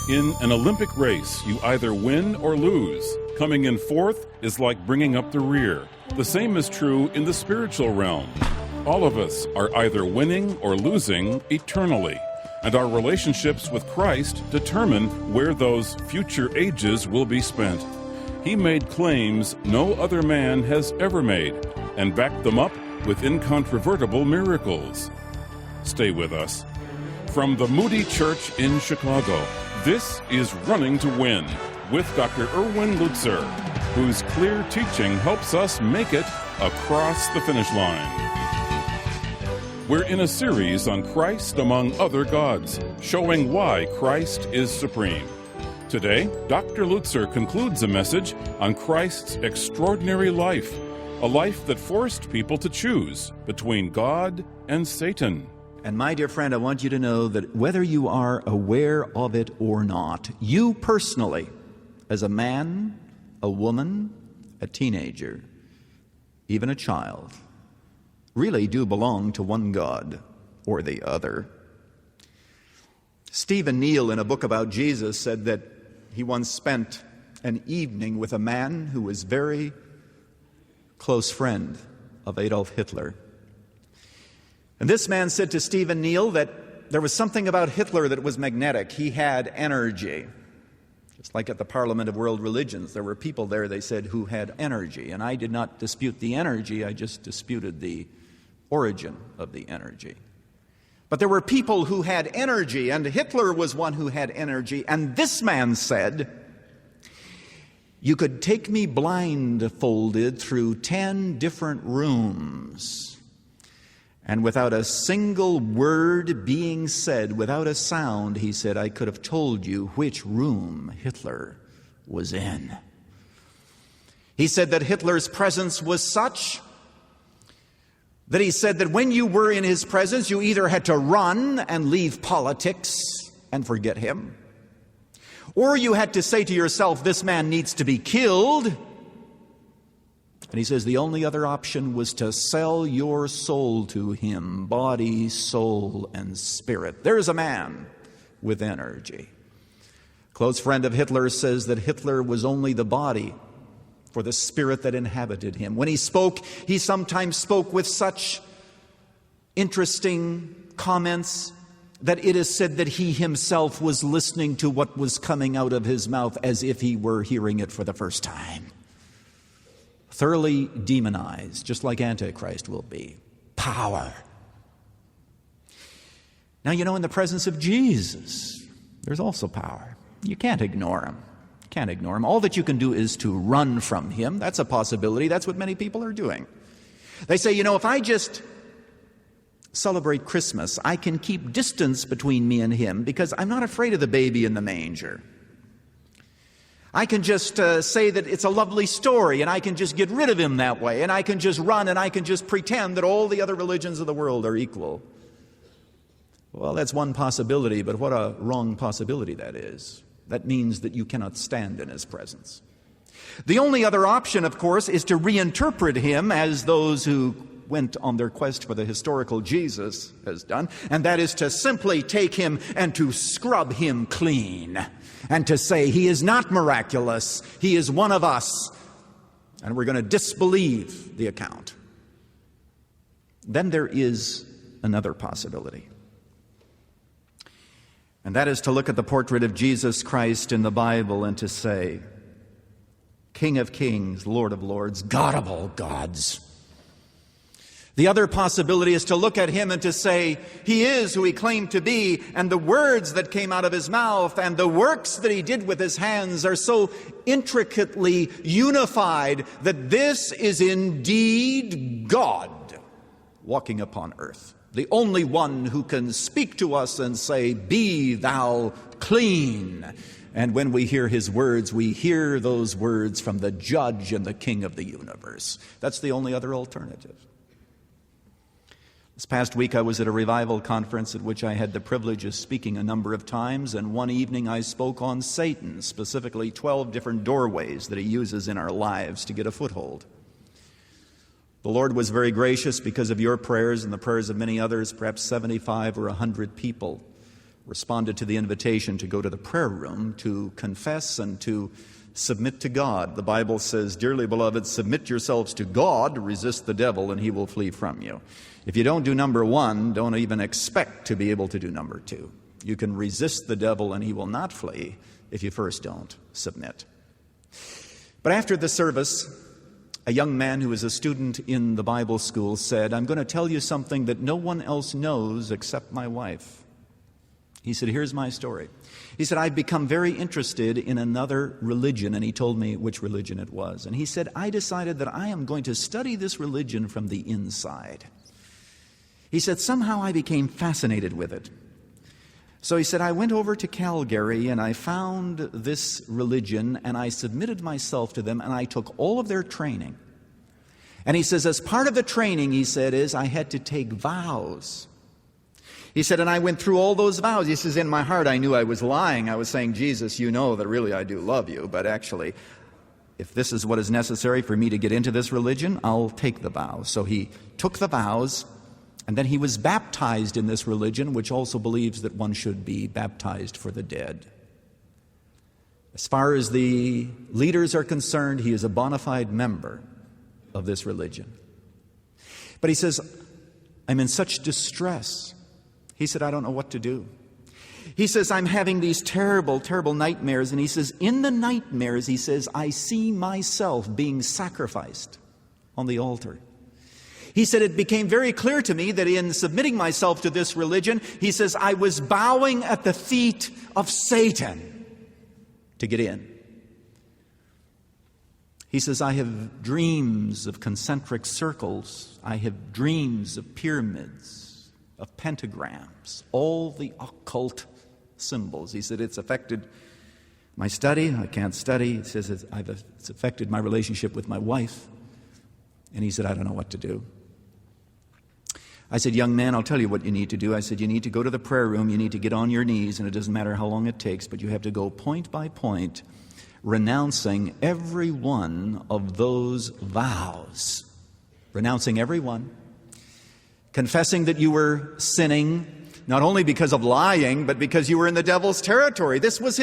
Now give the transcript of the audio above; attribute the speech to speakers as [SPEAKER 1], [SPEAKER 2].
[SPEAKER 1] In an Olympic race, you either win or lose. Coming in fourth is like bringing up the rear. The same is true in the spiritual realm. All of us are either winning or losing eternally, and our relationships with Christ determine where those future ages will be spent. He made claims no other man has ever made, and backed them up with incontrovertible miracles. Stay with us. From the Moody Church in Chicago, this is Running to Win with Dr. Erwin Lutzer, whose clear teaching helps us make it across the finish line. We're in a series on Christ among other gods, showing why Christ is supreme. Today, Dr. Lutzer concludes a message on Christ's extraordinary life, a life that forced people to choose between God and Satan.
[SPEAKER 2] And my dear friend, I want you to know that whether you are aware of it or not, you personally, as a man, a woman, a teenager, even a child, really do belong to one God or the other. Stephen Neill, in a book about Jesus, said that he once spent an evening with a man who was very close friend of Adolf Hitler. And this man said to Stephen Neill that there was something about Hitler that was magnetic. He had energy. Just like at the Parliament of World Religions, there were people there, they said, who had energy. And I did not dispute the energy, I just disputed the origin of the energy. But there were people who had energy, and Hitler was one who had energy. And this man said, "You could take me blindfolded through 10 different rooms, and without a single word being said, without a sound," he said, "I could have told you which room Hitler was in." He said that Hitler's presence was such that he said that when you were in his presence, you either had to run and leave politics and forget him, or you had to say to yourself, "This man needs to be killed." And he says the only other option was to sell your soul to him, body, soul, and spirit. There's a man with energy. A close friend of Hitler says that Hitler was only the body for the spirit that inhabited him. When he spoke, he sometimes spoke with such interesting comments that it is said that he himself was listening to what was coming out of his mouth as if he were hearing it for the first time. Thoroughly demonized, just like Antichrist will be. Power. Now, you know, in the presence of Jesus, there's also power. You can't ignore him. Can't ignore him. All that you can do is to run from him. That's a possibility. That's what many people are doing. They say, you know, if I just celebrate Christmas, I can keep distance between me and him because I'm not afraid of the baby in the manger. I can just say that it's a lovely story, and I can just get rid of him that way, and I can just run, and I can just pretend that all the other religions of the world are equal. Well, that's one possibility, but what a wrong possibility that is. That means that you cannot stand in his presence. The only other option, of course, is to reinterpret him as those who went on their quest for the historical Jesus has done, and that is to simply take him and to scrub him clean, and to say he is not miraculous, he is one of us, and we're going to disbelieve the account. Then there is another possibility. And that is to look at the portrait of Jesus Christ in the Bible and to say, King of kings, Lord of lords, God of all gods. The other possibility is to look at him and to say, he is who he claimed to be, and the words that came out of his mouth and the works that he did with his hands are so intricately unified that this is indeed God walking upon earth. The only one who can speak to us and say, "Be thou clean." And when we hear his words, we hear those words from the judge and the king of the universe. That's the only other alternative. This past week I was at a revival conference at which I had the privilege of speaking a number of times, and one evening I spoke on Satan, specifically 12 different doorways that he uses in our lives to get a foothold. The Lord was very gracious because of your prayers and the prayers of many others. Perhaps 75 or 100 people responded to the invitation to go to the prayer room to confess and to submit to God. The Bible says, "Dearly beloved, submit yourselves to God, resist the devil, and he will flee from you." If you don't do number one, don't even expect to be able to do number two. You can resist the devil and he will not flee if you first don't submit. But after the service, a young man who was a student in the Bible school said, "I'm going to tell you something that no one else knows except my wife." He said, "Here's my story." He said, "I've become very interested in another religion," and he told me which religion it was. And he said, "I decided that I am going to study this religion from the inside." He said, "Somehow I became fascinated with it. So he said, I went over to Calgary and I found this religion and I submitted myself to them and I took all of their training." And he says, as part of the training, he said, is I had to take vows. He said, and I went through all those vows. He says, in my heart I knew I was lying. I was saying, "Jesus, you know that really I do love you, but actually, if this is what is necessary for me to get into this religion, I'll take the vows." So he took the vows, and then he was baptized in this religion, which also believes that one should be baptized for the dead. As far as the leaders are concerned, he is a bona fide member of this religion. But he says, "I'm in such distress." He said, "I don't know what to do." He says, "I'm having these terrible, terrible nightmares." And he says, in the nightmares, he says, "I see myself being sacrificed on the altar." He said, "It became very clear to me that in submitting myself to this religion," he says, "I was bowing at the feet of Satan to get in." He says, "I have dreams of concentric circles. I have dreams of pyramids, of pentagrams, all the occult symbols." He said, "It's affected my study. I can't study." He says, "It's affected my relationship with my wife." And he said, "I don't know what to do." I said, "Young man, I'll tell you what you need to do." I said, "You need to go to the prayer room. You need to get on your knees, and it doesn't matter how long it takes, but you have to go point by point, renouncing every one of those vows. Renouncing every one. Confessing that you were sinning, not only because of lying, but because you were in the devil's territory." This was his